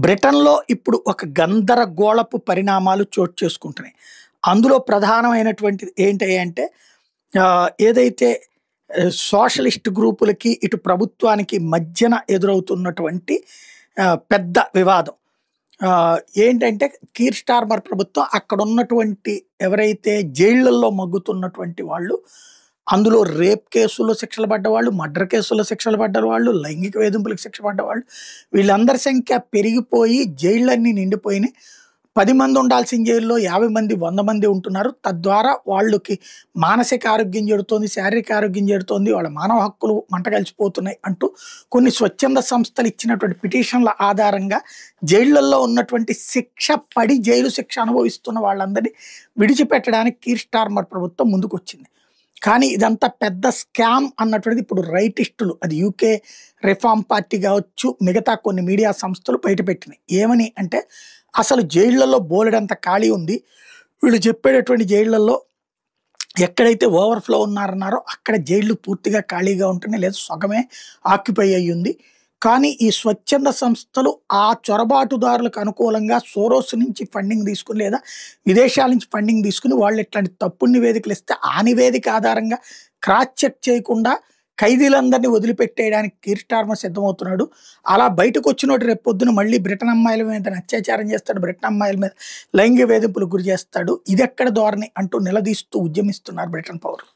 బ్రిటన్‌లో ఇప్పుడు ఒక గందరగోళపు పరిణామాలు చోటు చేసుకుంటున్నాయి. అందులో ప్రధానమైనటువంటిది ఏంటి అంటే ఏదైతే సోషలిస్ట్ గ్రూపులకి, ఇటు ప్రభుత్వానికి మధ్యన ఎదురవుతున్నటువంటి పెద్ద వివాదం. ఏంటంటే కీర్ స్టార్మర్ ప్రభుత్వం అక్కడున్నటువంటి ఎవరైతే జైళ్ళల్లో మగ్గుతున్నటువంటి వాళ్ళు, అందులో రేప్ కేసుల్లో శిక్షలు పడ్డవాళ్ళు, మర్డర్ కేసుల్లో శిక్షలు పడ్డవాళ్ళు, లైంగిక వేధింపులకు శిక్ష పడ్డవాళ్ళు, వీళ్ళందరి సంఖ్య పెరిగిపోయి జైళ్ళన్నీ నిండిపోయినాయి. 10 మంది ఉండాల్సిన జైల్లో 50 మంది, 100 మంది ఉంటున్నారు. తద్వారా వాళ్ళకి మానసిక ఆరోగ్యం చెడుతోంది, శారీరక ఆరోగ్యం చెడుతోంది, వాళ్ళ మానవ హక్కులు మంట కలిసిపోతున్నాయి అంటూ కొన్ని స్వచ్ఛంద సంస్థలు ఇచ్చినటువంటి పిటిషన్ల ఆధారంగా జైళ్ళల్లో ఉన్నటువంటి శిక్ష పడి జైలు శిక్ష అనుభవిస్తున్న వాళ్ళందరినీ విడిచిపెట్టడానికి కీర్ స్టార్మర్ ప్రభుత్వం ముందుకొచ్చింది. కానీ ఇదంతా పెద్ద స్కామ్ అన్నటువంటిది ఇప్పుడు రైటిస్టులు, అది యూకే రిఫార్మ్ పార్టీ కావచ్చు, మిగతా కొన్ని మీడియా సంస్థలు బయటపెట్టినాయి. ఏమని అంటే అసలు జైళ్లలో బోలెడంత ఖాళీ ఉంది. వీళ్ళు చెప్పేటటువంటి జైళ్లలో ఎక్కడైతే ఓవర్‌ఫ్లో ఉన్నారన్నారో అక్కడ జైళ్ళు పూర్తిగా ఖాళీగా ఉంటున్నాయి, లేదా సగమే ఆక్యుపై అయ్యింది. కానీ ఈ స్వచ్ఛంద సంస్థలు ఆ చొరబాటుదారులకు అనుకూలంగా సోరోస్ నుంచి ఫండింగ్ తీసుకుని, లేదా విదేశాల నుంచి ఫండింగ్ తీసుకుని వాళ్ళు ఇట్లాంటి తప్పుడు నివేదికలు ఇస్తే ఆ నివేదిక ఆధారంగా క్రాస్ చెక్ చేయకుండా ఖైదీలందరినీ వదిలిపెట్టేయడానికి కీర్ స్టార్మర్ సిద్ధమవుతున్నాడు. అలా బయటకు వచ్చినోడు రేపు పొద్దున మళ్ళీ బ్రిటన్ అమ్మాయిల మీద అత్యాచారం చేస్తాడు, బ్రిటన్ అమ్మాయిల మీద లైంగిక వేధింపులకు గురి చేస్తాడు. ఇదెక్కడ ధోరణి అంటూ నిలదీస్తూ ఉద్యమిస్తున్నారు బ్రిటన్ పౌరులు.